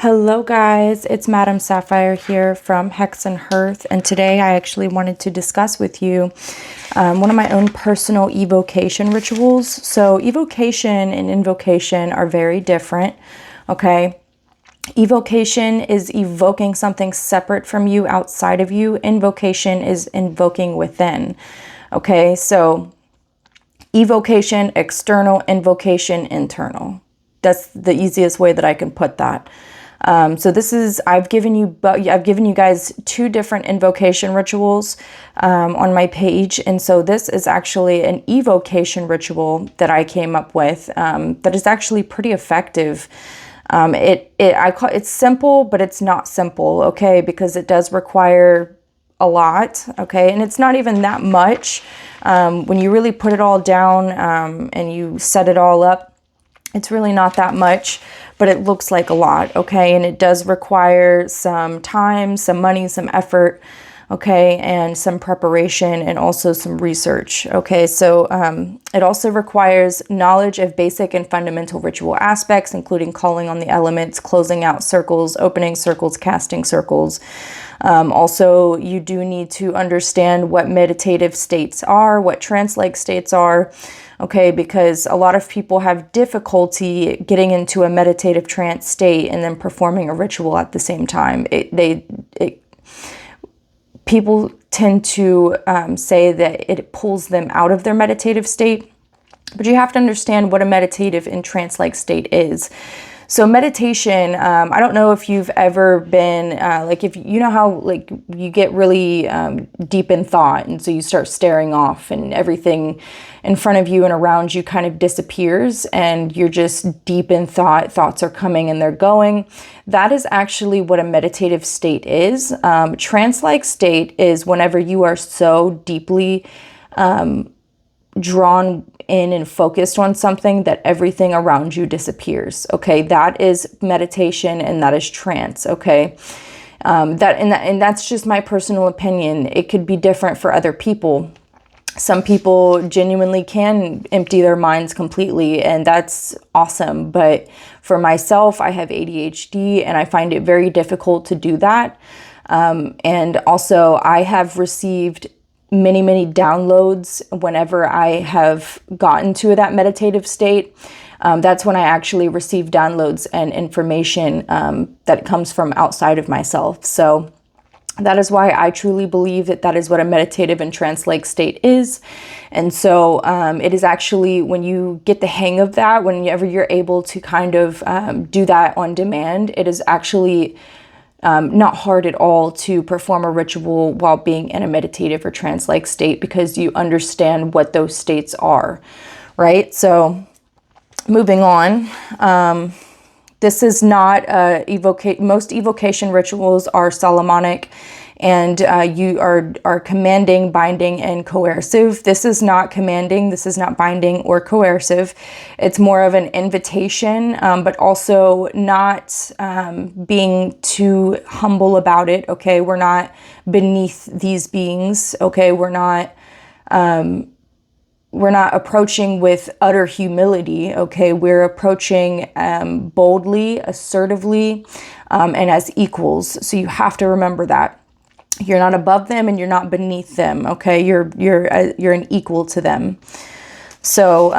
Hello guys, it's Madame Saffyre here from Hexandhearth, and today I actually wanted to discuss with you one of my own personal evocation rituals. So evocation and invocation are very different, okay? Evocation is evoking something separate from you, outside of you. Invocation is invoking within, okay? So evocation, external; invocation, internal. That's the easiest way that I can put that. So this is, I've given you guys two different invocation rituals on my page, and so this is actually an evocation ritual that I came up with that is actually pretty effective. It's simple, but it's not simple, okay, because it does require a lot, okay, and it's not even that much. When you really put it all down and you set it all up, it's really not that much, but it looks like a lot, okay? And it does require some time, some money, some effort, okay? And some preparation and also some research, okay? So it also requires knowledge of basic and fundamental ritual aspects, including calling on the elements, closing out circles, opening circles, casting circles. Also, you do need to understand what meditative states are, what trance-like states are, okay, because a lot of people have difficulty getting into a meditative trance state and then performing a ritual at the same time. People tend to say that it pulls them out of their meditative state, but you have to understand what a meditative and trance-like state is. So meditation, I don't know if you've ever been, like, if you know how, like, you get really deep in thought, and so you start staring off and everything in front of you and around you kind of disappears, and you're just deep in thought. Thoughts are coming and they're going. That is actually what a meditative state is. Trance-like state is whenever you are so deeply drawn in and focused on something that everything around you disappears, okay? That is meditation, and that is trance, okay? That's just my personal opinion. It could be different for other people. Some people genuinely can empty their minds completely, and that's awesome. But for myself, I have ADHD, and I find it very difficult to do that. And also, I have received many downloads whenever I have gotten to that meditative state. That's when I actually receive downloads and information that comes from outside of myself. So that is why I truly believe that that is what a meditative and trance-like state is. And so it is actually, when you get the hang of that, whenever you're able to kind of do that on demand, it is actually not hard at all to perform a ritual while being in a meditative or trance-like state, because you understand what those states are, right? So moving on, this is not most evocation rituals are Solomonic, and you are commanding, binding, and coercive. This is not commanding, this is not binding or coercive. It's more of an invitation, but also not being too humble about it, okay? We're not beneath these beings, okay? We're not approaching with utter humility, okay? We're approaching boldly, assertively, and as equals. So you have to remember that. You're not above them and you're not beneath them, okay? You're an equal to them. So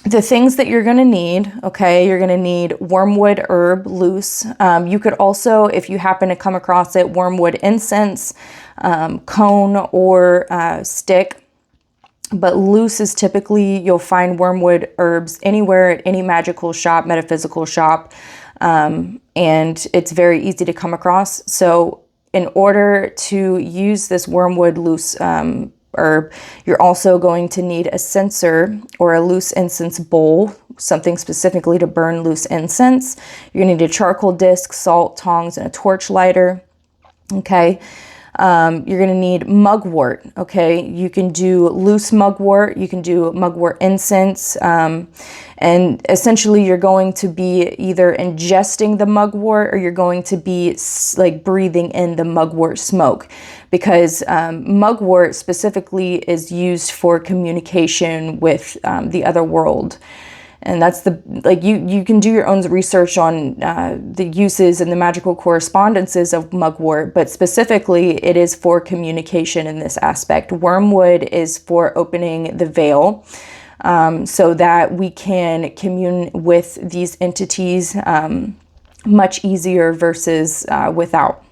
the things that you're gonna need, okay? You're gonna need wormwood herb loose. You could also, if you happen to come across it, wormwood incense, cone, or stick. But loose is typically, you'll find wormwood herbs anywhere at any magical shop, metaphysical shop, and it's very easy to come across. So in order to use this wormwood loose herb, you're also going to need a censer or a loose incense bowl, something specifically to burn loose incense. You're gonna need a charcoal disc, salt, tongs, and a torch lighter, okay? You're going to need mugwort, okay? You can do loose mugwort, you can do mugwort incense, and essentially you're going to be either ingesting the mugwort or you're going to be like breathing in the mugwort smoke, because mugwort specifically is used for communication with the other world. And that's the, like, you can do your own research on the uses and the magical correspondences of mugwort, but specifically it is for communication in this aspect. Wormwood is for opening the veil, so that we can commune with these entities much easier versus without.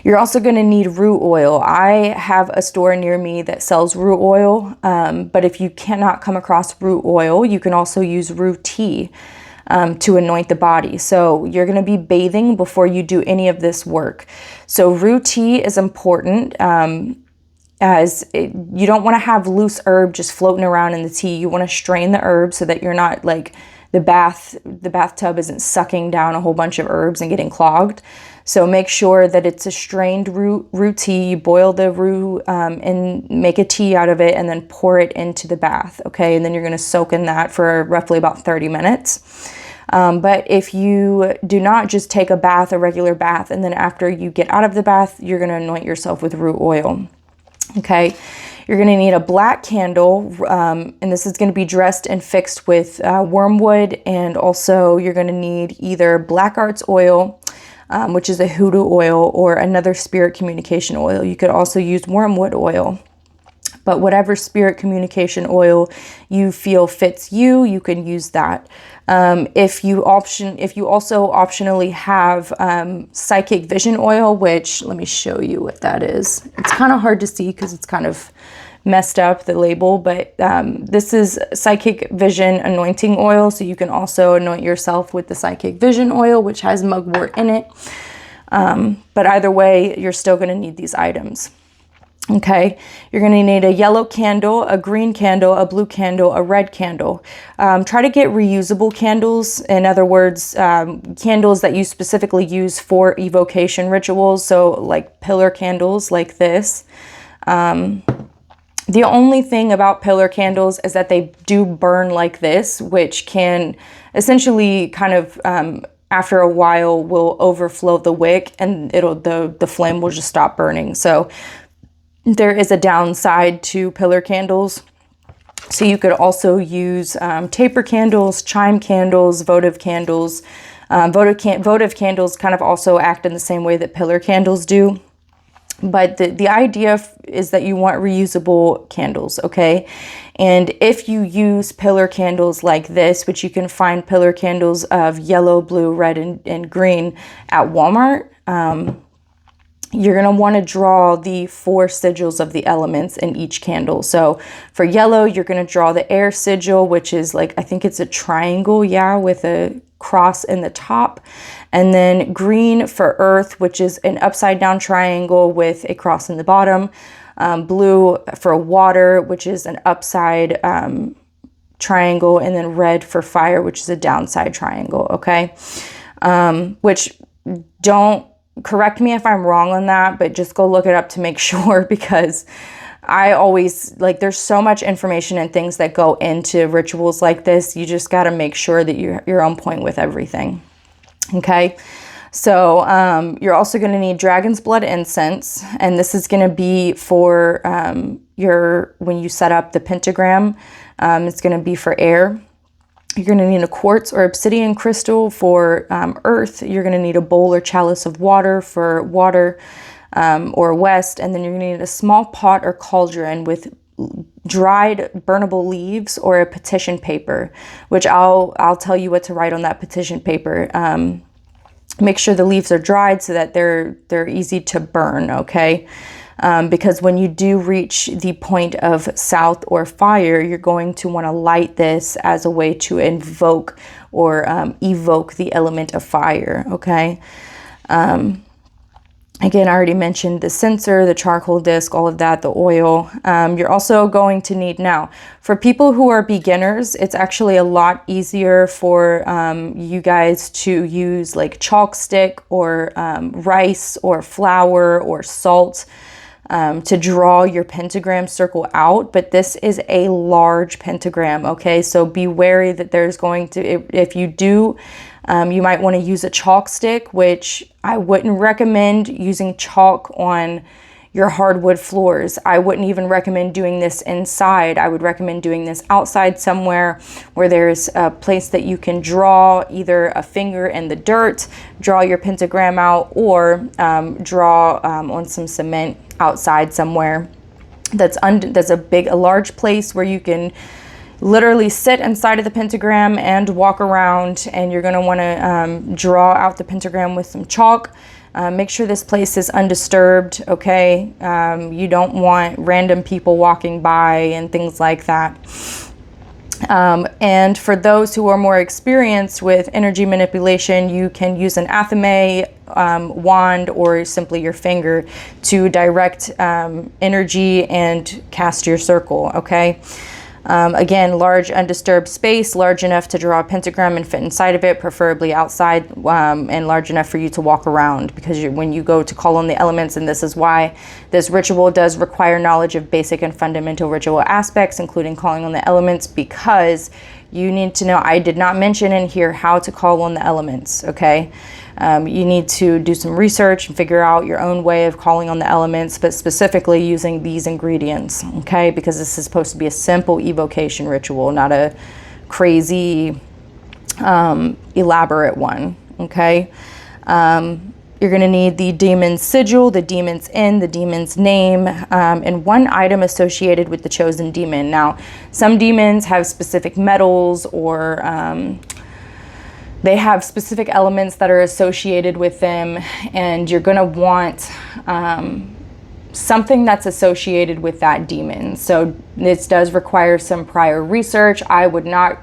You're also going to need rue oil. I have a store near me that sells rue oil, but if you cannot come across rue oil, you can also use rue tea to anoint the body. So you're going to be bathing before you do any of this work. So rue tea is important, you don't want to have loose herb just floating around in the tea. You want to strain the herb so that you're not, like, the bathtub isn't sucking down a whole bunch of herbs and getting clogged. So make sure that it's a strained rue tea. You boil the rue and make a tea out of it, and then pour it into the bath, okay? And then you're going to soak in that for roughly about 30 minutes. But if you do not just take a bath, a regular bath, and then after you get out of the bath, you're going to anoint yourself with rue oil, okay? You're going to need a black candle, and this is going to be dressed and fixed with wormwood, and also you're going to need either black arts oil, which is a hoodoo oil, or another spirit communication oil. You could also use wormwood oil, but whatever spirit communication oil you feel fits you, you can use that. If you also optionally have psychic vision oil, which, let me show you what that is. It's kind of hard to see because it's kind of messed up, the label, but this is psychic vision anointing oil, so you can also anoint yourself with the psychic vision oil, which has mugwort in it. But either way, you're still going to need these items. Okay, you're going to need a yellow candle, a green candle, a blue candle, a red candle. Try to get reusable candles. In other words, candles that you specifically use for evocation rituals. So like pillar candles like this. The only thing about pillar candles is that they do burn like this, which can essentially kind of, after a while, will overflow the wick, and the flame will just stop burning. So there is a downside to pillar candles. So you could also use taper candles, chime candles, votive candles. Votive candles kind of also act in the same way that pillar candles do. But the idea is that you want reusable candles, okay? And if you use pillar candles like this, which you can find pillar candles of yellow, blue, red, and green at Walmart, you're going to want to draw the 4 sigils of the elements in each candle. So for yellow, you're going to draw the air sigil, which is like, I think it's a triangle, yeah, with a cross in the top. And then green for earth, which is an upside down triangle with a cross in the bottom. Blue for water, which is an upside triangle. And then red for fire, which is a downside triangle, okay? Which, don't correct me if I'm wrong on that, but just go look it up to make sure, because I always, like, there's so much information and things that go into rituals like this. You just got to make sure that you're on point with everything. Okay. So, you're also going to need dragon's blood incense, and this is going to be for, when you set up the pentagram, it's going to be for air. You're going to need a quartz or obsidian crystal for earth. You're going to need a bowl or chalice of water for water, or west. And then you're going to need a small pot or cauldron with dried burnable leaves or a petition paper, which I'll tell you what to write on that petition paper. Make sure the leaves are dried so that they're easy to burn, okay? Because when you do reach the point of south or fire, you're going to want to light this as a way to invoke or evoke the element of fire, okay? Again, I already mentioned the censer, the charcoal disc, all of that, the oil. You're also going to need, now, for people who are beginners, it's actually a lot easier for you guys to use like chalk stick or rice or flour or salt to draw your pentagram circle out. But this is a large pentagram, okay? So be wary that there's going to, if you do, you might want to use a chalk stick, which I wouldn't recommend using chalk on your hardwood floors. I wouldn't even recommend doing this inside. I would recommend doing this outside somewhere where there's a place that you can draw either a finger in the dirt, draw your pentagram out, or draw on some cement outside somewhere. That's a large place where you can literally sit inside of the pentagram and walk around, and you're going to want to draw out the pentagram with some chalk. Make sure this place is undisturbed, okay? You don't want random people walking by and things like that. And for those who are more experienced with energy manipulation, you can use an athame wand or simply your finger to direct energy and cast your circle, okay? Again, large undisturbed space, large enough to draw a pentagram and fit inside of it, preferably outside, and large enough for you to walk around, because when you go to call on the elements, and this is why this ritual does require knowledge of basic and fundamental ritual aspects, including calling on the elements, because you need to know, I did not mention in here how to call on the elements, okay? You need to do some research and figure out your own way of calling on the elements, but specifically using these ingredients, okay? Because this is supposed to be a simple evocation ritual, not a crazy, elaborate one, okay? You're going to need the demon's sigil, the demon's end, the demon's name, and one item associated with the chosen demon. Now, some demons have specific metals or they have specific elements that are associated with them, and you're going to want something that's associated with that demon. So this does require some prior research. I would not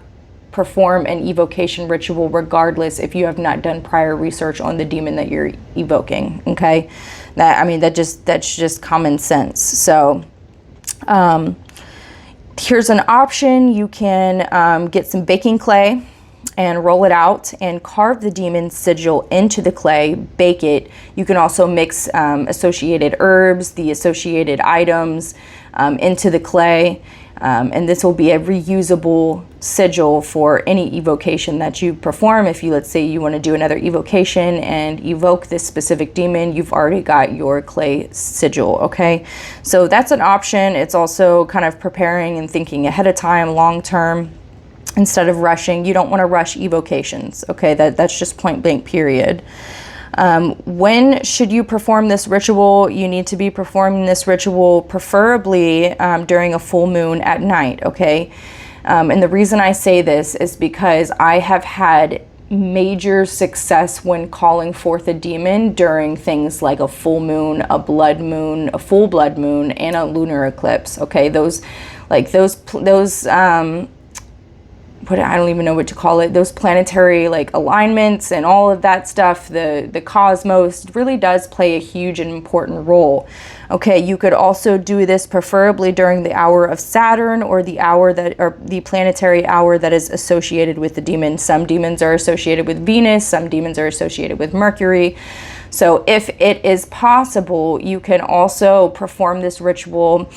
perform an evocation ritual regardless if you have not done prior research on the demon that you're evoking, okay? That's just common sense. So here's an option. You can get some baking clay and roll it out and carve the demon's sigil into the clay, bake it. You can also mix associated herbs, the associated items into the clay. And this will be a reusable sigil for any evocation that you perform. If you, let's say you want to do another evocation and evoke this specific demon, you've already got your clay sigil, okay? So that's an option. It's also kind of preparing and thinking ahead of time, long term, instead of rushing. You don't want to rush evocations, okay? That's just point blank, period. When should you perform this ritual? You need to be performing this ritual preferably during a full moon at night, okay? And the reason I say this is because I have had major success when calling forth a demon during things like a full moon, a blood moon, a full blood moon, and a lunar eclipse, okay? I don't even know what to call it, those planetary like alignments and all of that stuff, the cosmos really does play a huge and important role. Okay, you could also do this preferably during the hour of Saturn, or the planetary hour that is associated with the demon. Some demons are associated with Venus, some demons are associated with Mercury. So if it is possible, you can also perform this ritual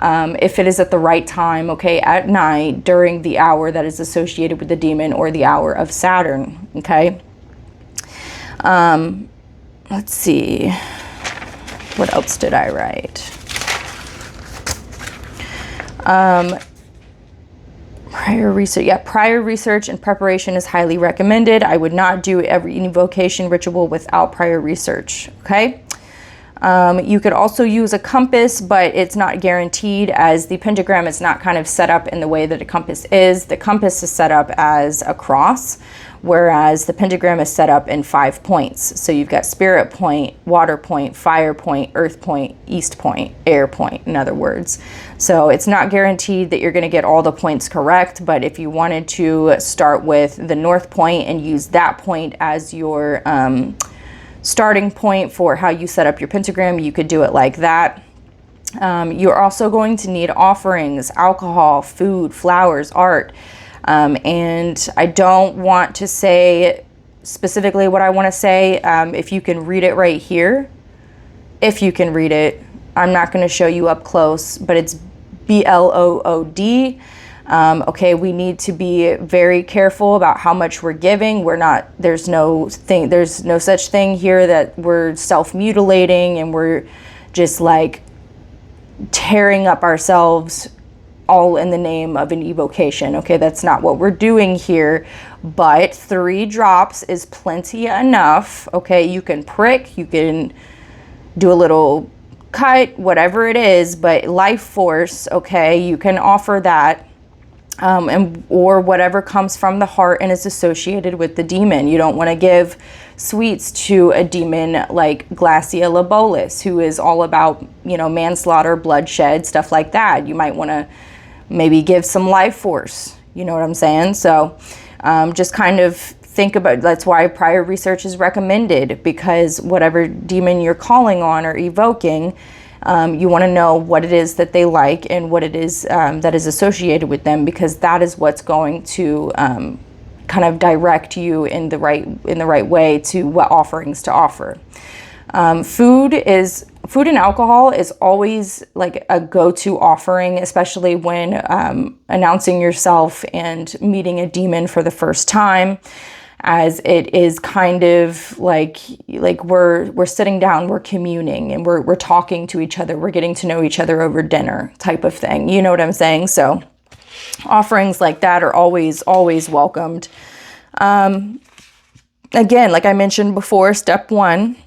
if it is at the right time, okay, at night, during the hour that is associated with the demon or the hour of Saturn, okay? Let's see. What else did I write? Prior research. Yeah, prior research and preparation is highly recommended. I would not do every invocation ritual without prior research, okay? You could also use a compass, but it's not guaranteed, as the pentagram is not kind of set up in the way that a compass is. The compass is set up as a cross, whereas the pentagram is set up in 5 points. So you've got spirit point, water point, fire point, earth point, east point, air point, in other words. So it's not guaranteed that you're going to get all the points correct, but if you wanted to start with the north point and use that point as your starting point for how you set up your pentagram, you could do it like that. You're also going to need offerings, alcohol, food, flowers, art. And I don't want to say specifically what I want to say. If you can read it right here, if you can read it, I'm not going to show you up close, but it's BLOOD. Okay, we need to be very careful about how much we're giving. There's no such thing here that we're self-mutilating and we're just like tearing up ourselves all in the name of an evocation. Okay, that's not what we're doing here, but 3 drops is plenty enough. Okay, you can prick, you can do a little cut, whatever it is, but life force, okay, you can offer that. Or whatever comes from the heart and is associated with the demon. You don't want to give sweets to a demon like Glacia labolis, who is all about, you know, manslaughter, bloodshed, stuff like that. You might want to maybe give some life force. You know what I'm saying? So just kind of think about, that's why prior research is recommended, because whatever demon you're calling on or evoking, you want to know what it is that they like and what it is that is associated with them, because that is what's going to kind of direct you in the right way to what offerings to offer. Food and alcohol is always like a go-to offering, especially when announcing yourself and meeting a demon for the first time, as it is kind of like we're sitting down, we're communing, and we're talking to each other, we're getting to know each other over dinner type of thing. You know what I'm saying? So offerings like that are always welcomed. Again, like I mentioned before, step 1,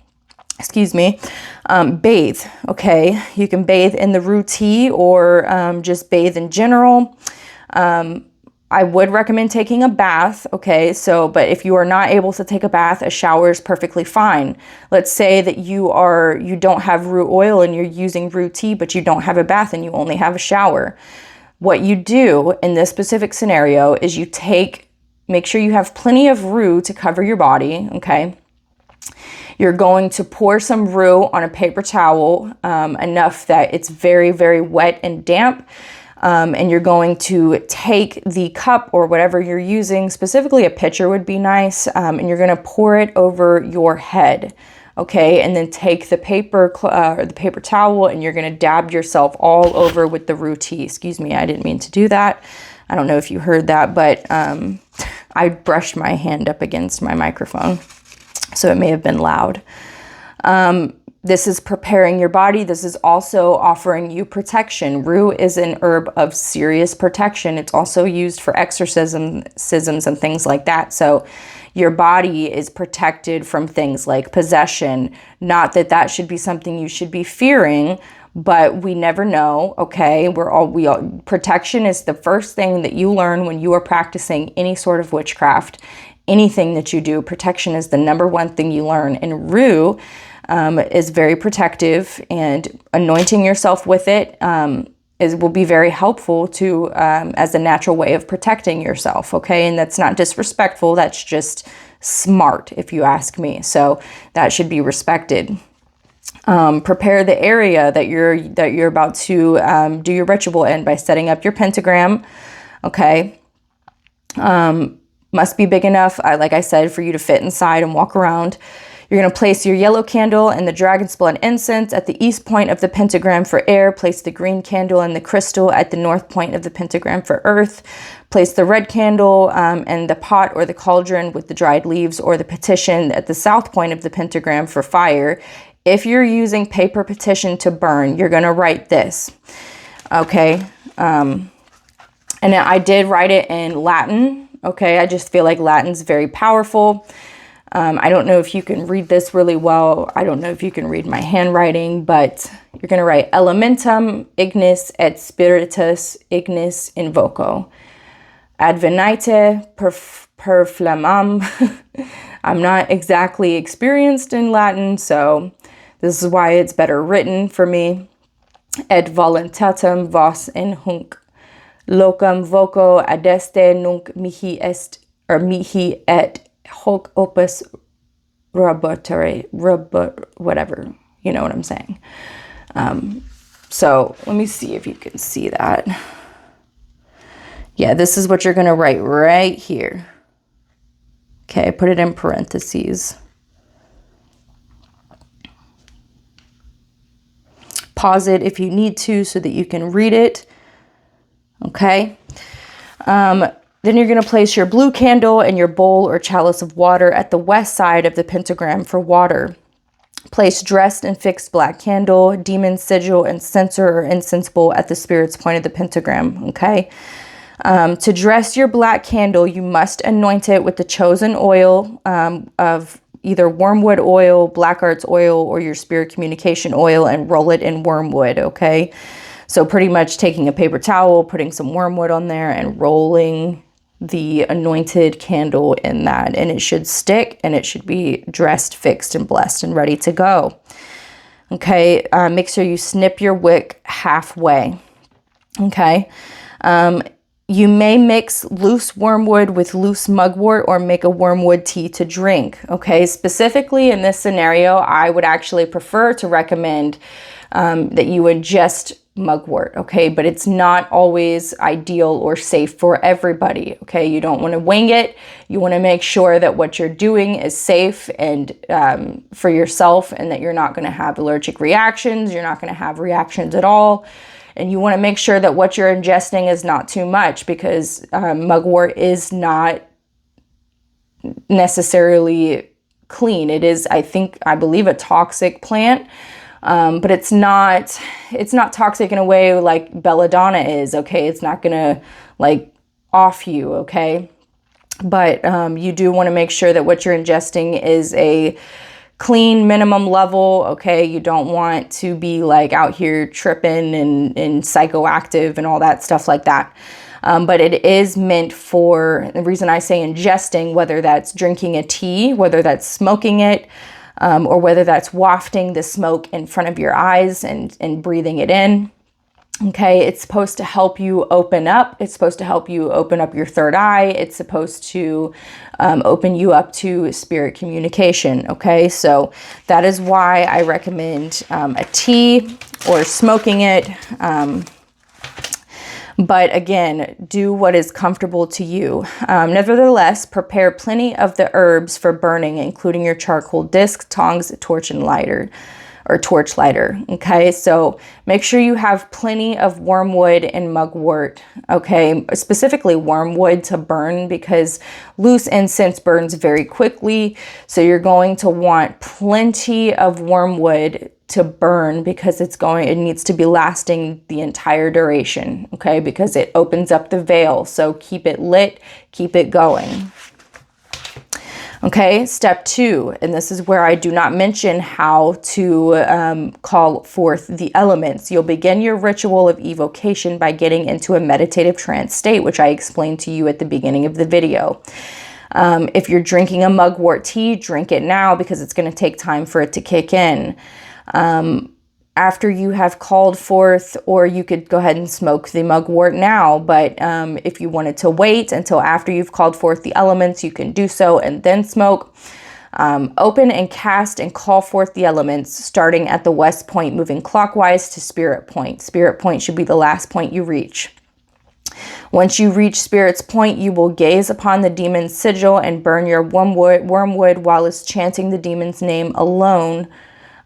bathe. Okay, you can bathe in the rue tea or just bathe in general. I would recommend taking a bath, okay? So, but if you are not able to take a bath, a shower is perfectly fine. Let's say that you don't have rue oil and you're using rue tea, but you don't have a bath and you only have a shower. What you do in this specific scenario is make sure you have plenty of rue to cover your body, okay? You're going to pour some rue on a paper towel, enough that it's very, very wet and damp. And you're going to take the cup or whatever you're using, specifically a pitcher would be nice, and you're going to pour it over your head, okay? And then take the paper towel and you're going to dab yourself all over with the rue tea. Excuse me, I didn't mean to do that. I don't know if you heard that, but I brushed my hand up against my microphone, so it may have been loud. This is preparing your body. This is also offering you protection. Rue is an herb of serious protection. It's also used for exorcisms and things like that. So your body is protected from things like possession. Not that that should be something you should be fearing, but we never know, okay? Protection is the first thing that you learn when you are practicing any sort of witchcraft. Anything that you do, protection is the number one thing you learn. And rue is very protective, and anointing yourself with it will be very helpful to as a natural way of protecting yourself, okay? And that's not disrespectful, that's just smart, if you ask me. So that should be respected. Prepare the area that you're about to do your ritual in by setting up your pentagram, okay? Must be big enough, like I said, for you to fit inside and walk around. You're going to place your yellow candle and the dragon's blood incense at the east point of the pentagram for air. Place the green candle and the crystal at the north point of the pentagram for earth. Place the red candle and the pot or the cauldron with the dried leaves or the petition at the south point of the pentagram for fire. If you're using paper petition to burn, you're going to write this, okay? And I did write it in Latin, okay? I just feel like Latin's very powerful. I don't know if you can read this really well. I don't know if you can read my handwriting, but you're going to write Elementum ignis et spiritus ignis invoco. Advenite per flammam. I'm not exactly experienced in Latin, so this is why it's better written for me. Et voluntatem vos in hunc locum voco adeste nunc mihi est, or mihi et hoc opus whatever, you know what I'm saying. So let me see if you can see that. Yeah, this is what you're going to write right here. Okay, put it in parentheses. Pause it if you need to so that you can read it. Okay. Then you're going to place your blue candle and your bowl or chalice of water at the west side of the pentagram for water. Place dressed and fixed black candle, demon sigil, and censer or incense bowl at the spirit's point of the pentagram, okay? To dress your black candle, you must anoint it with the chosen oil of either wormwood oil, black arts oil, or your spirit communication oil, and roll it in wormwood, okay? So pretty much taking a paper towel, putting some wormwood on there, and rolling the anointed candle in that. And it should stick, and it should be dressed, fixed, and blessed, and ready to go. Okay, make sure you snip your wick halfway, okay? You may mix loose wormwood with loose mugwort or make a wormwood tea to drink, okay? Specifically in this scenario, I would actually prefer to recommend that you ingest mugwort, okay? But it's not always ideal or safe for everybody, okay? You don't want to wing it. You want to make sure that what you're doing is safe and for yourself, and that you're not going to have allergic reactions. You're not going to have reactions at all. And you want to make sure that what you're ingesting is not too much, because mugwort is not necessarily clean. It is, I believe, a toxic plant, but it's not toxic in a way like belladonna is, okay? It's not gonna like off you, okay? But you do want to make sure that what you're ingesting is a clean minimum level, okay? You don't want to be like out here tripping and psychoactive and all that stuff like that. But it is meant for, the reason I say ingesting, whether that's drinking a tea, whether that's smoking it, or whether that's wafting the smoke in front of your eyes and breathing it in. Okay, it's supposed to help you open up. It's supposed to help you open up your third eye. It's supposed to open you up to spirit communication. Okay, so that is why I recommend a tea or smoking it. But again, do what is comfortable to you. Nevertheless, prepare plenty of the herbs for burning, including your charcoal disc, tongs, torch, and lighter. Or torch lighter, okay? So make sure you have plenty of wormwood and mugwort, okay? Specifically wormwood to burn, because loose incense burns very quickly. So you're going to want plenty of wormwood to burn, because it needs to be lasting the entire duration, okay? Because it opens up the veil. So keep it lit, keep it going. Okay, step 2, and this is where I do not mention how to call forth the elements. You'll begin your ritual of evocation by getting into a meditative trance state, which I explained to you at the beginning of the video. If you're drinking a mugwort tea, drink it now, because it's going to take time for it to kick in. After you have called forth, or you could go ahead and smoke the mugwort now, but if you wanted to wait until after you've called forth the elements, you can do so and then smoke. Open and cast and call forth the elements, starting at the west point, moving clockwise to spirit point. Spirit point should be the last point you reach. Once you reach spirit's point, you will gaze upon the demon's sigil and burn your wormwood while it's chanting the demon's name alone,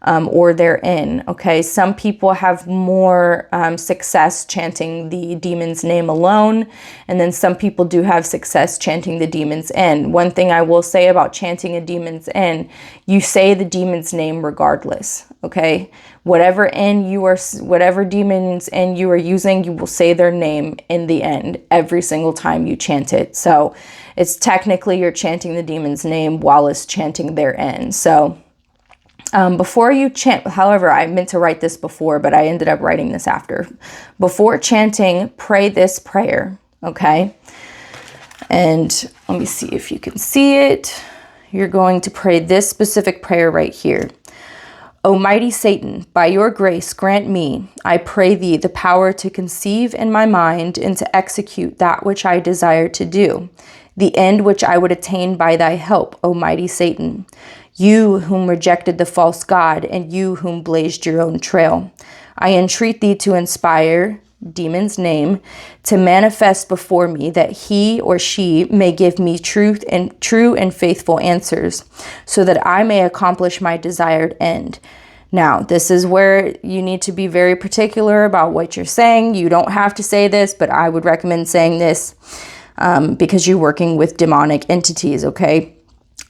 or therein, okay? Some people have more success chanting the demon's name alone, and then some people do have success chanting the demon's end. One thing I will say about chanting a demon's end, you say the demon's name regardless, okay? Whatever demon's end you are using, you will say their name in the end every single time you chant it. So it's technically you're chanting the demon's name while it's chanting their end. So before you chant, however, I meant to write this before, but I ended up writing this after. Before chanting, pray this prayer, okay? And let me see if you can see it. You're going to pray this specific prayer right here. O mighty Satan, by your grace grant me, I pray thee, the power to conceive in my mind and to execute that which I desire to do, the end which I would attain by thy help, O mighty Satan. You whom rejected the false god, and you whom blazed your own trail. I entreat thee to inspire, demon's name, to manifest before me, that he or she may give me true and faithful answers, so that I may accomplish my desired end. Now, this is where you need to be very particular about what you're saying. You don't have to say this, but I would recommend saying this because you're working with demonic entities, okay?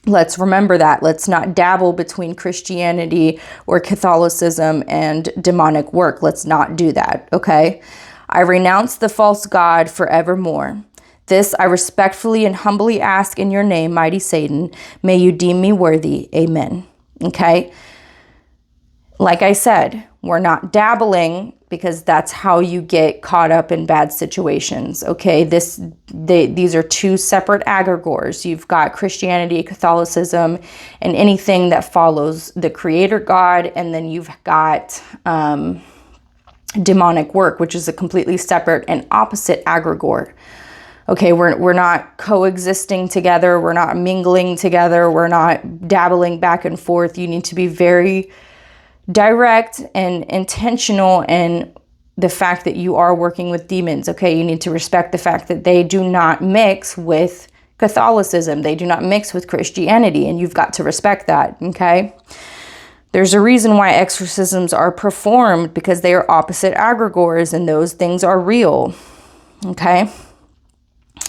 Let's remember that. Let's not dabble between Christianity or Catholicism and demonic work. Let's not do that, okay? I renounce the false god forevermore. This I respectfully and humbly ask in your name, mighty Satan. May you deem me worthy. Amen. Okay? Like I said, we're not dabbling because that's how you get caught up in bad situations. Okay, these are two separate egregores. You've got Christianity, Catholicism, and anything that follows the Creator God, and then you've got demonic work, which is a completely separate and opposite egregore. Okay, we're not coexisting together. We're not mingling together. We're not dabbling back and forth. You need to be very direct and intentional in the fact that you are working with demons. Okay, you need to respect the fact that they do not mix with Catholicism. They do not mix with Christianity, and you've got to respect that. Okay, there's a reason why exorcisms are performed, because they are opposite egregores, and those things are real. Okay,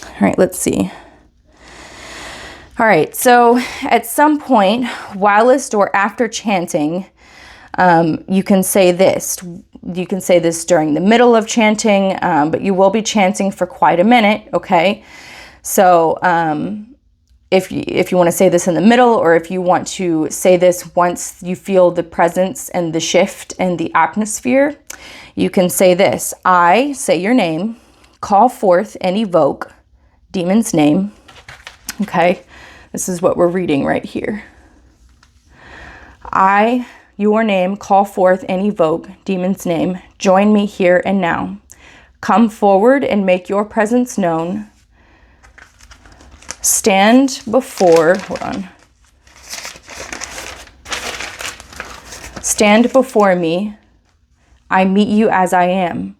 all right, let's see. All right, so at some point, whilst or after chanting, you can say this. You can say this during the middle of chanting, but you will be chanting for quite a minute, okay? So if you want to say this in the middle, or if you want to say this once you feel the presence and the shift and the atmosphere, you can say this. I say your name, call forth and evoke demon's name, okay? This is what we're reading right here. I, your name, call forth and evoke demon's name. Join me here and now. Come forward and make your presence known. Stand before, Stand before me. I meet you as I am.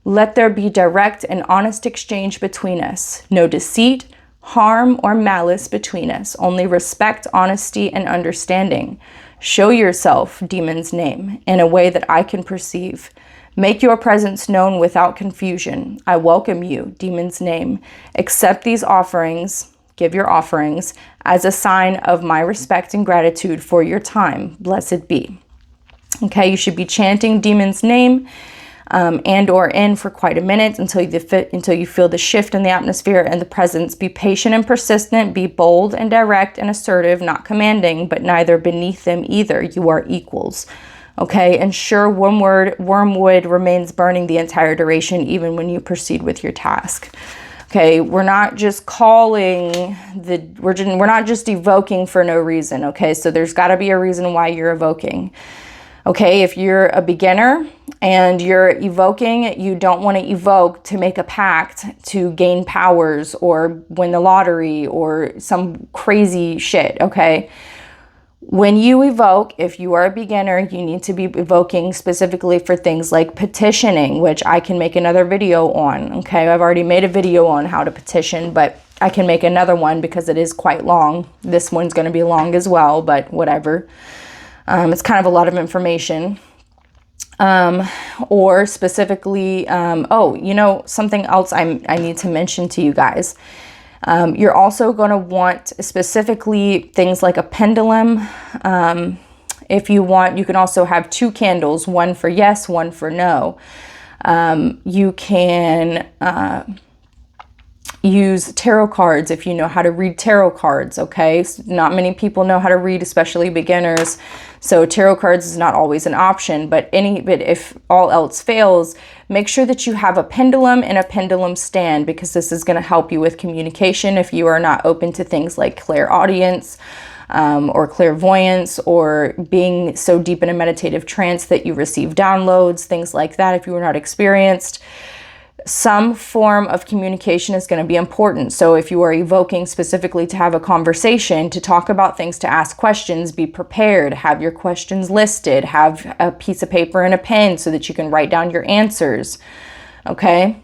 Let there be direct and honest exchange between us. No deceit, harm, or malice between us. Only respect, honesty, and understanding. Show yourself, demon's name, in a way that I can perceive. Make your presence known without confusion. I welcome you, demon's name. Accept these offerings, give your offerings, as a sign of my respect and gratitude for your time. Blessed be. Okay, you should be chanting demon's name and or in for quite a minute until you feel the shift in the atmosphere and the presence. Be patient and persistent. Be bold and direct and assertive, not commanding, but neither beneath them either. You are equals. Okay, ensure wormwood remains burning the entire duration, even when you proceed with your task. Okay, we're not just we're not just evoking for no reason. Okay, so there's got to be a reason why you're evoking. Okay, if you're a beginner and you're evoking, you don't want to evoke to make a pact to gain powers or win the lottery or some crazy shit, okay? When you evoke, if you are a beginner, you need to be evoking specifically for things like petitioning, which I can make another video on, okay? I've already made a video on how to petition, but I can make another one because it is quite long. This one's going to be long as well, but whatever. It's kind of a lot of information. Or specifically, something else I need to mention to you guys. You're also going to want specifically things like a pendulum. If you want, you can also have 2 candles, one for yes, one for no. You can use tarot cards if you know how to read tarot cards, okay? Not many people know how to read, especially beginners. So tarot cards is not always an option, but if all else fails, make sure that you have a pendulum and a pendulum stand, because this is going to help you with communication if you are not open to things like clairaudience or clairvoyance, or being so deep in a meditative trance that you receive downloads, things like that. If you are not experienced, some form of communication is going to be important. So if you are evoking specifically to have a conversation, to talk about things, to ask questions, be prepared, have your questions listed, have a piece of paper and a pen so that you can write down your answers. Okay.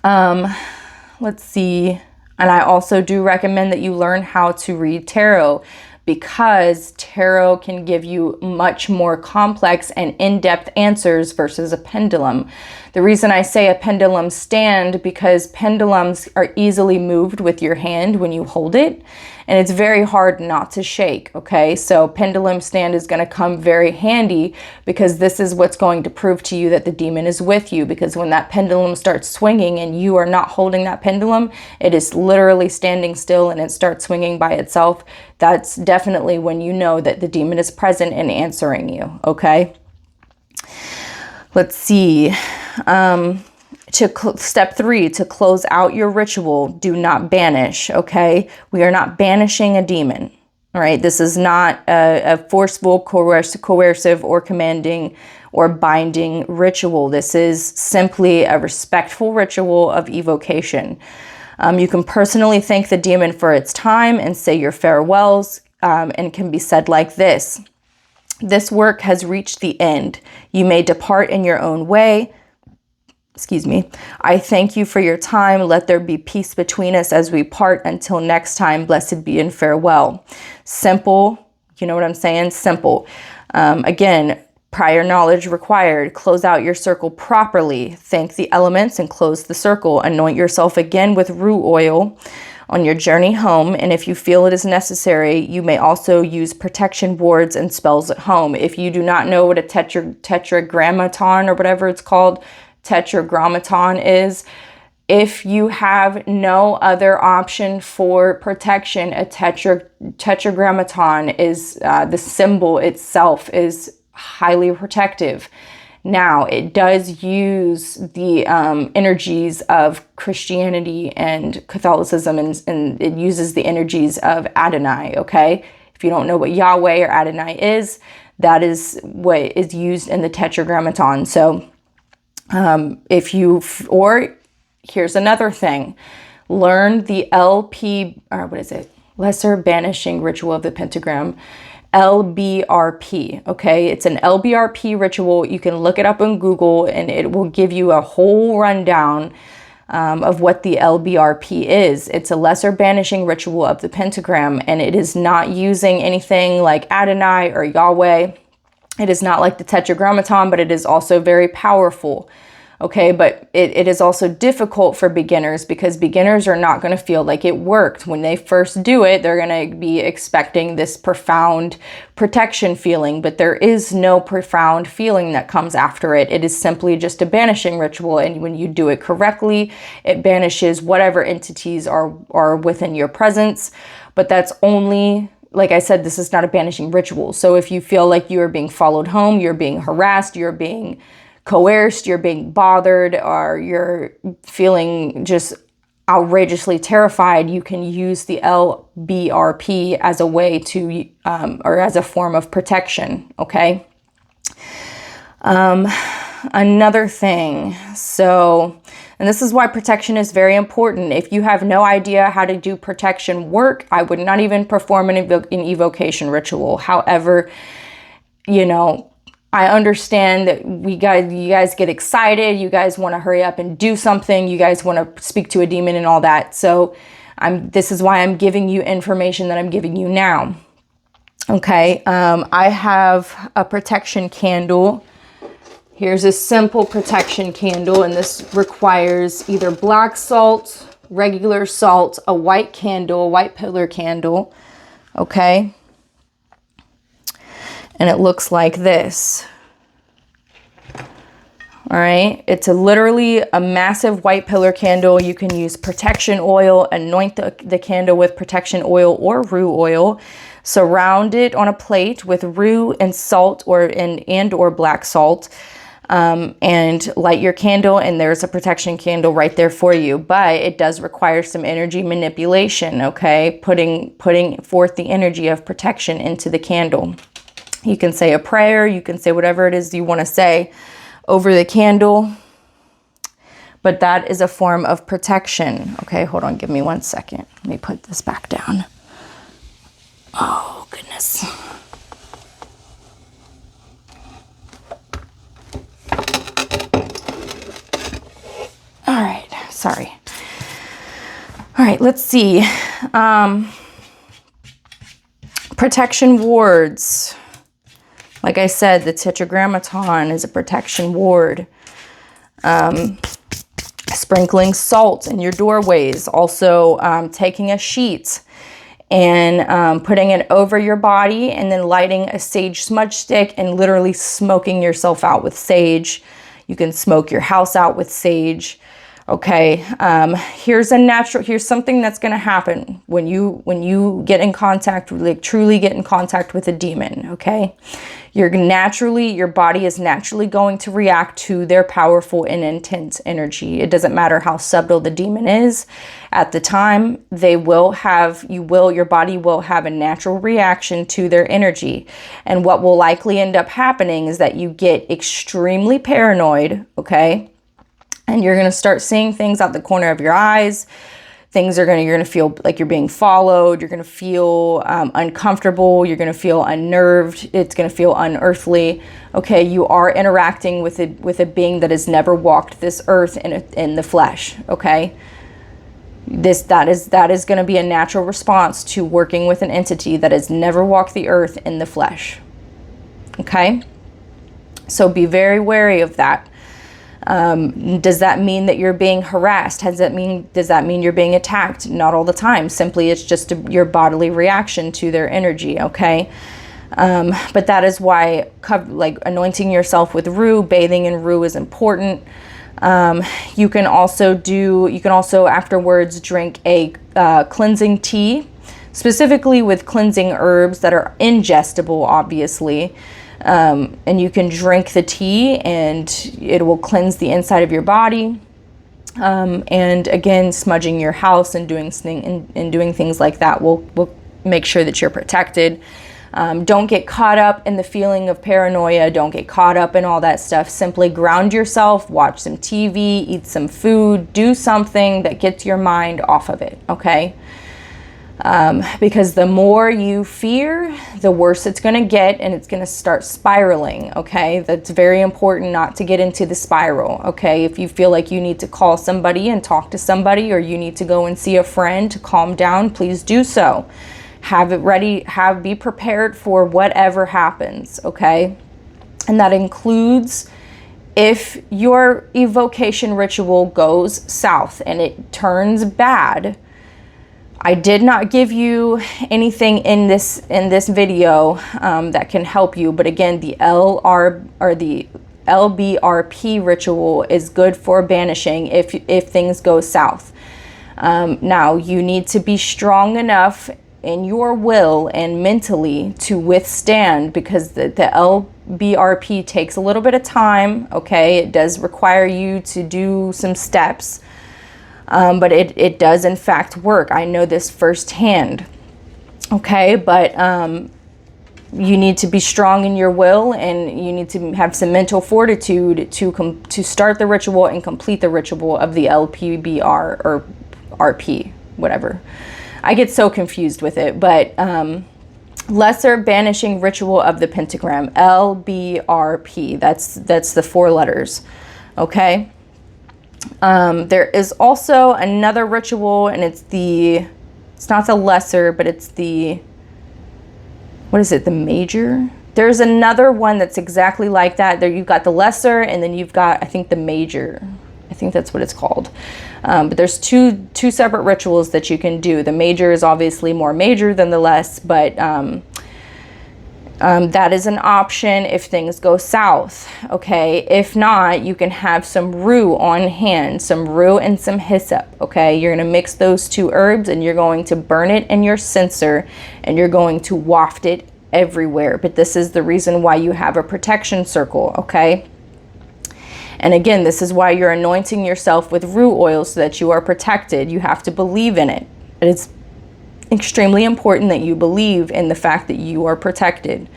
Let's see. And I also do recommend that you learn how to read tarot, because tarot can give you much more complex and in-depth answers versus a pendulum. The reason I say a pendulum stand, because pendulums are easily moved with your hand when you hold it, and it's very hard not to shake, okay? So pendulum stand is going to come very handy, because this is what's going to prove to you that the demon is with you, because when that pendulum starts swinging and you are not holding that pendulum, it is literally standing still and it starts swinging by itself. That's definitely when you know that the demon is present and answering you, okay? Let's see. Step 3, to close out your ritual, do not banish, okay? We are not banishing a demon, all right? This is not a forceful, coercive, or commanding or binding ritual. This is simply a respectful ritual of evocation. You can personally thank the demon for its time and say your farewells, and can be said like this. This work has reached the end. You may depart in your own way. Excuse me. I thank you for your time. Let there be peace between us as we part. Until next time, blessed be and farewell. Simple. You know what I'm saying? Simple. Again, prior knowledge required. Close out your circle properly. Thank the elements and close the circle. Anoint yourself again with rue oil on your journey home, and if you feel it is necessary, you may also use protection wards and spells at home. If you do not know what a tetragrammaton or whatever it's called, tetragrammaton is, if you have no other option for protection, a tetragrammaton is the symbol itself is highly protective. Now, it does use the energies of Christianity and Catholicism, and it uses the energies of Adonai, okay? If you don't know what Yahweh or Adonai is, that is what is used in the Tetragrammaton. So here's another thing. Learn the Lesser Banishing Ritual of the Pentagram. LBRP, okay? It's an LBRP ritual. You can look it up on Google and it will give you a whole rundown of what the LBRP is. It's a lesser banishing ritual of the pentagram, and it is not using anything like Adonai or Yahweh. It is not like the Tetragrammaton, but it is also very powerful. Okay, but it is also difficult for beginners, because beginners are not going to feel like it worked. When they first do it, they're going to be expecting this profound protection feeling, but there is no profound feeling that comes after it. It is simply just a banishing ritual, and when you do it correctly, it banishes whatever entities are within your presence. But that's only, like I said, this is not a banishing ritual. So if you feel like you are being followed home, you're being harassed, you're being coerced, you're being bothered, or you're feeling just outrageously terrified, you can use the LBRP as a way to, or as a form of protection, okay? Another thing, and this is why protection is very important. If you have no idea how to do protection work, I would not even perform an evocation ritual. However, you know, I understand that you guys get excited. You guys want to hurry up and do something. You guys want to speak to a demon and all that. So this is why I'm giving you information that I'm giving you now. Okay. I have a protection candle. Here's a simple protection candle, and this requires either black salt, regular salt, a white candle, a white pillar candle. Okay. And it looks like this. All right. It's literally a massive white pillar candle. You can use protection oil, anoint the candle with protection oil or rue oil, surround it on a plate with rue and salt or black salt, and light your candle, and there's a protection candle right there for you. But it does require some energy manipulation, okay? Putting forth the energy of protection into the candle. You can say a prayer, you can say whatever it is you want to say over the candle, but that is a form of protection. Okay, hold on, give me 1 second. Let me put this back down. Oh, goodness. All right, sorry. All right, let's see. Protection wards. Like I said, the Tetragrammaton is a protection ward. Sprinkling salt in your doorways. Also taking a sheet and putting it over your body and then lighting a sage smudge stick and literally smoking yourself out with sage. You can smoke your house out with sage. Okay, here's something that's going to happen when you get in contact, like truly get in contact with a demon. Okay, your body is naturally going to react to their powerful and intense energy. It doesn't matter how subtle the demon is. At the time, your body will have a natural reaction to their energy. And what will likely end up happening is that you get extremely paranoid. Okay. And you're going to start seeing things out the corner of your eyes. You're going to feel like you're being followed. You're going to feel uncomfortable. You're going to feel unnerved. It's going to feel unearthly. Okay, you are interacting with a being that has never walked this earth in the flesh. Okay, that is going to be a natural response to working with an entity that has never walked the earth in the flesh. Okay, so be very wary of that. Does that mean that you're being harassed? Does that mean you're being attacked? Not all the time. Simply, it's just your bodily reaction to their energy. Okay. But that is why anointing yourself with rue, bathing in rue is important. You can also afterwards drink a cleansing tea, specifically with cleansing herbs that are ingestible, obviously. And you can drink the tea and it will cleanse the inside of your body. And again, smudging your house and doing things like that will make sure that you're protected. Don't get caught up in the feeling of paranoia. Don't get caught up in all that stuff. Simply ground yourself, watch some TV, eat some food, do something that gets your mind off of it. Okay. Because the more you fear, the worse it's going to get, and it's going to start spiraling. Okay, that's very important not to get into the spiral. Okay, if you feel like you need to call somebody and talk to somebody, or you need to go and see a friend to calm down, please do so. Have it ready, be prepared for whatever happens. Okay, and that includes if your evocation ritual goes south and it turns bad. I did not give you anything in this video that can help you, but again, the LBRP ritual is good for banishing if things go south. Now, you need to be strong enough in your will and mentally to withstand, because the LBRP takes a little bit of time. Okay, it does require you to do some steps. But it does in fact work. I know this firsthand. Okay, but you need to be strong in your will, and you need to have some mental fortitude to start the ritual and complete the ritual of the LPBR or RP, whatever. I get so confused with it, but lesser banishing ritual of the pentagram, LBRP. That's the 4 letters. Okay. There is also another ritual, and it's not the lesser, but it's the major? There's another one that's exactly like that. There you've got the lesser, and then you've got, I think, the major. I think that's what it's called. But there's two separate rituals that you can do. The major is obviously more major than the less, but that is an option if things go south. Okay, if not, you can have some rue on hand, some rue and some hyssop. Okay, you're going to mix those 2 herbs and you're going to burn it in your censer, and you're going to waft it everywhere. But this is the reason why you have a protection circle. Okay, and again, this is why you're anointing yourself with rue oil, so that you are protected. You have to believe in it. It's extremely important that you believe in the fact that you are protected.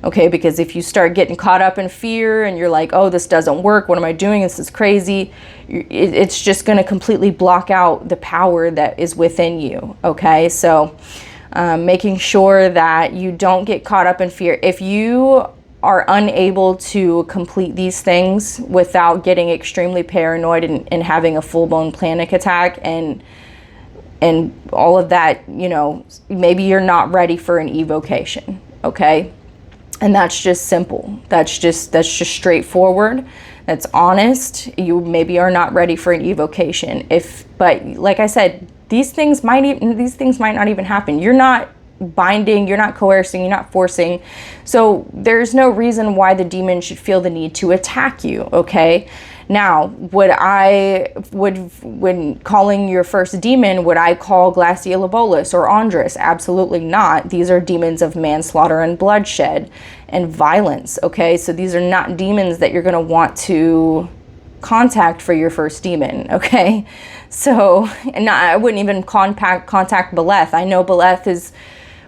Okay, because if you start getting caught up in fear and you're like, oh, this doesn't work, what am I doing, this is crazy, it's just going to completely block out the power that is within you. Okay, so making sure that you don't get caught up in fear. If you are unable to complete these things without getting extremely paranoid and having a full-blown panic attack and all of that, you know, maybe you're not ready for an evocation. Okay, and that's just simple. That's just straightforward. that's honest. You maybe are not ready for an evocation. But like I said, these things might not even happen. You're not binding, you're not coercing, you're not forcing. So there's no reason why the demon should feel the need to attack you, okay? Now, when calling your first demon, would I call Glaciolabolus or Andrus? Absolutely not. These are demons of manslaughter and bloodshed and violence, okay? So these are not demons that you're going to want to contact for your first demon, okay? So, and I wouldn't even contact Beleth. I know Beleth is,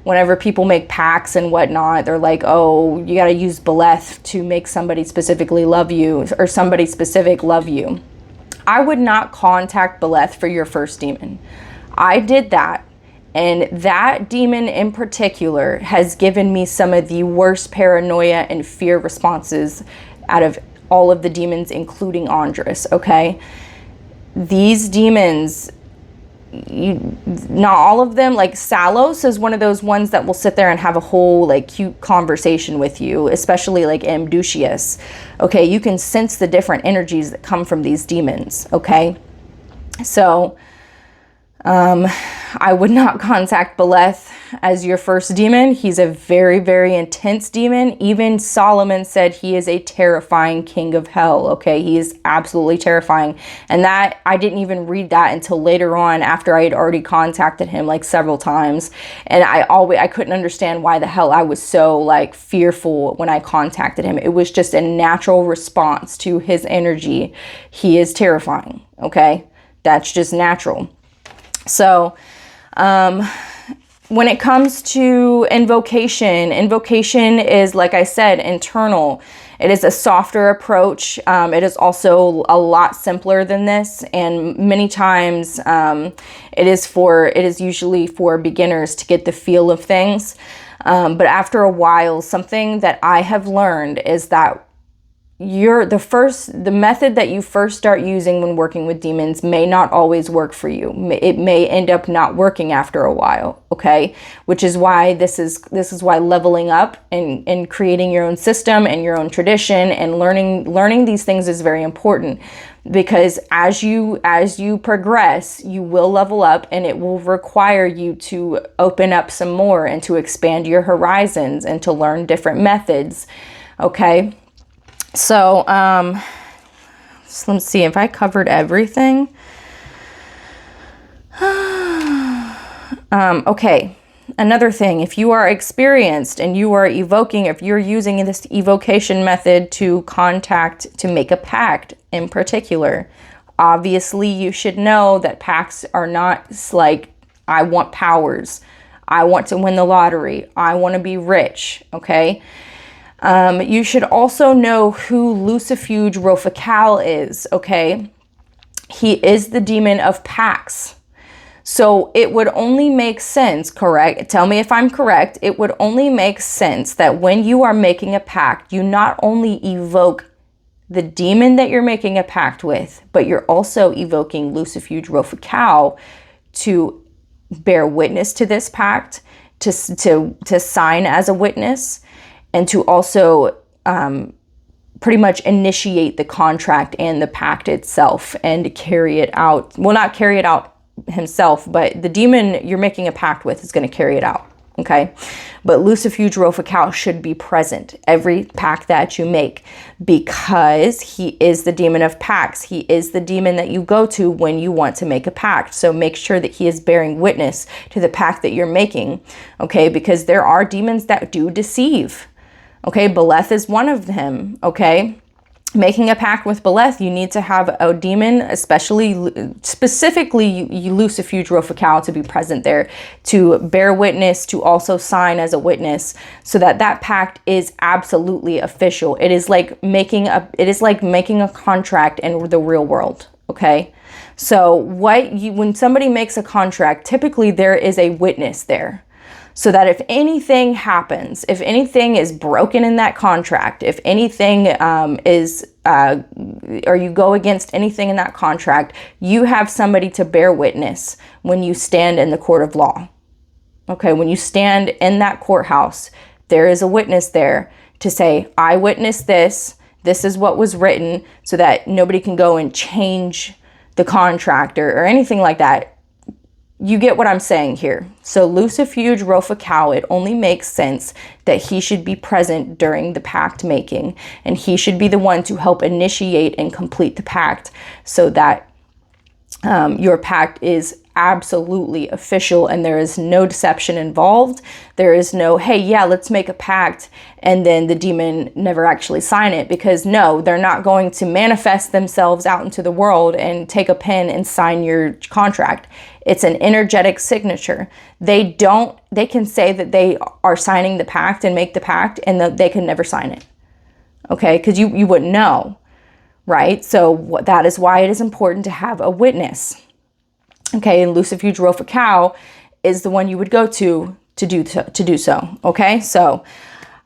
whenever people make pacts and whatnot, they're like, oh, you got to use Beleth to make somebody specifically love you, or somebody specific love you. I would not contact Beleth for your first demon. I did that, and that demon in particular has given me some of the worst paranoia and fear responses out of all of the demons, including Andrus, okay? These demons, not all of them, like Salos is one of those ones that will sit there and have a whole like cute conversation with you, especially like Amducius. Okay, you can sense the different energies that come from these demons, okay? So I would not contact Beleth as your first demon. He's a very, very intense demon. Even Solomon said he is a terrifying king of hell, okay? He is absolutely terrifying. And that, I didn't even read that until later on, after I had already contacted him like several times. And I couldn't understand why the hell I was so like fearful when I contacted him. It was just a natural response to his energy. He is terrifying, okay? That's just natural. So, when it comes to invocation is, like I said, internal. It is a softer approach. It is also a lot simpler than this. And many times, it is usually for beginners to get the feel of things. But after a while, something that I have learned is that the method that you first start using when working with demons may not always work for you. It may end up not working after a while, okay? Which is why this is why leveling up and creating your own system and your own tradition and learning these things is very important, because as you progress, you will level up, and it will require you to open up some more and to expand your horizons and to learn different methods, okay? So, let's see if I covered everything. Okay. Another thing, if you are experienced and you are evoking, if you're using this evocation method to make a pact in particular, obviously you should know that pacts are not like, I want powers, I want to win the lottery, I want to be rich, okay? You should also know who Lucifuge Rofacal is, okay? He is the demon of pacts. So it would only make sense, correct? Tell me if I'm correct. It would only make sense that when you are making a pact, you not only evoke the demon that you're making a pact with, but you're also evoking Lucifuge Rofacal to bear witness to this pact, to sign as a witness, and to also pretty much initiate the contract and the pact itself and carry it out. Well, not carry it out himself, but the demon you're making a pact with is going to carry it out, okay? But Lucifuge Rofacal should be present every pact that you make, because he is the demon of pacts. He is the demon that you go to when you want to make a pact. So make sure that he is bearing witness to the pact that you're making, okay? Because there are demons that do deceive. Okay, Beleth is one of them, okay? Making a pact with Beleth, you need to have a demon, specifically Lucifuge Rofacal, to be present there, to bear witness, to also sign as a witness, so that that pact is absolutely official. It is like making a contract in the real world, okay? So when somebody makes a contract, typically there is a witness there. So that if anything happens, if anything is broken in that contract, if anything or you go against anything in that contract, you have somebody to bear witness when you stand in the court of law. Okay, when you stand in that courthouse, there is a witness there to say, I witnessed this. This is what was written, so that nobody can go and change the contract or anything like that. You get what I'm saying here. So Lucifuge Rofacao, it only makes sense that he should be present during the pact making, and he should be the one to help initiate and complete the pact, so that your pact is absolutely official and there is no deception involved. There is no, hey, yeah, let's make a pact, and then the demon never actually sign it, because no, they're not going to manifest themselves out into the world and take a pen and sign your contract. It's an energetic signature. They can say that they are signing the pact and make the pact, and they can never sign it. Okay, because you wouldn't know, right? So that is why it is important to have a witness. Okay, and Lucifuge Rofacao is the one you would go to do so. Okay, so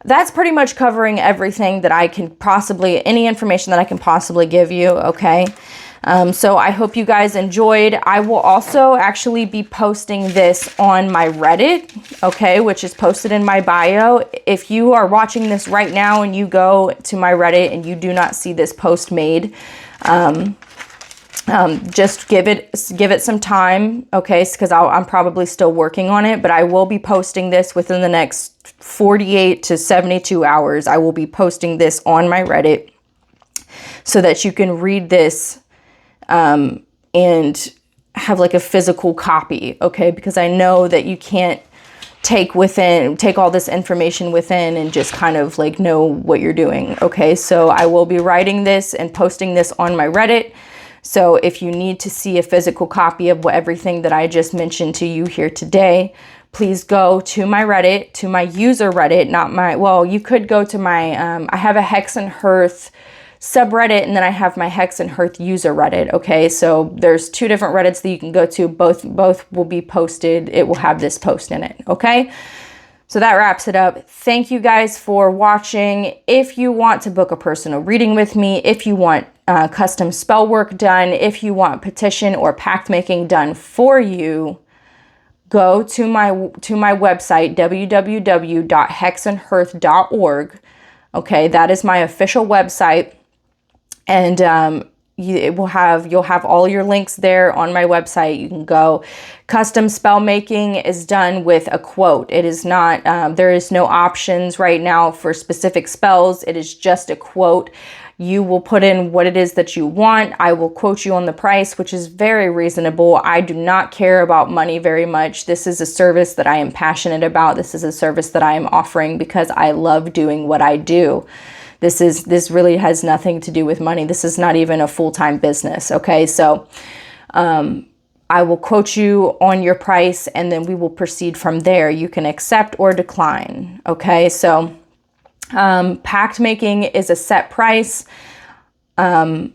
that's pretty much covering everything that I can possibly, any information that I can possibly give you. Okay, so I hope you guys enjoyed. I will also actually be posting this on my Reddit, okay, which is posted in my bio. If you are watching this right now and you go to my Reddit and you do not see this post made, just give it some time, okay, because I'm probably still working on it, but I will be posting this within the next 48 to 72 hours. I will be posting this on my Reddit so that you can read this and have like a physical copy, okay, because I know that you can't take all this information within and just kind of like know what you're doing, okay? So I will be writing this and posting this on my Reddit. So if you need to see a physical copy of everything that I just mentioned to you here today, please go to my Reddit, to my user Reddit, you could go to my, I have a Hexandhearth subreddit, and then I have my Hexandhearth user Reddit, okay? So there's two different Reddits that you can go to. Both will be posted. It will have this post in it, okay? So that wraps it up. Thank you guys for watching. If you want to book a personal reading with me, if you want custom spell work done, if you want petition or pact making done for you, go to my website, www.hexandhearth.org. Okay, that is my official website, and you'll have all your links there on my website. You can go. Custom spell making is done with a quote. It is not, there is no options right now for specific spells. It is just a quote. You will put in what it is that you want. I will quote you on the price, which is very reasonable. I do not care about money very much. This is a service that I am passionate about. This is a service that I am offering because I love doing what I do. This really has nothing to do with money. This is not even a full-time business, okay? So I will quote you on your price, and then we will proceed from there. You can accept or decline, okay? So pact making is a set price, and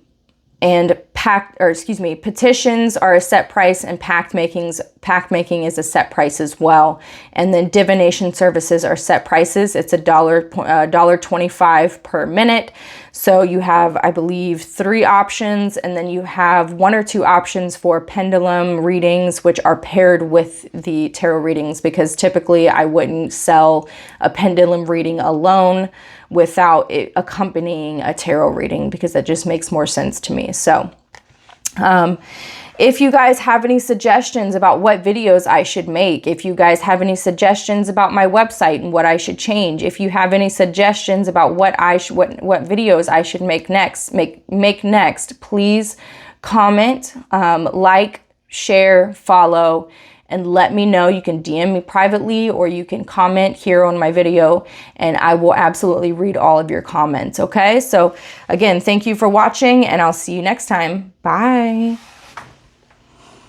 petitions are a set price, and pact making is a set price as well. And then divination services are set prices. It's $1.25 per minute. So you have, I believe, 3 options, and then you have 1 or 2 options for pendulum readings, which are paired with the tarot readings, because typically I wouldn't sell a pendulum reading alone without it accompanying a tarot reading, because that just makes more sense to me. So if you guys have any suggestions about what videos I should make, if you guys have any suggestions about my website and what I should change, if you have any suggestions about what videos I should make next, please comment, like, share, follow, and let me know. You can DM me privately, or you can comment here on my video, and I will absolutely read all of your comments, okay? So again, thank you for watching, and I'll see you next time. Bye.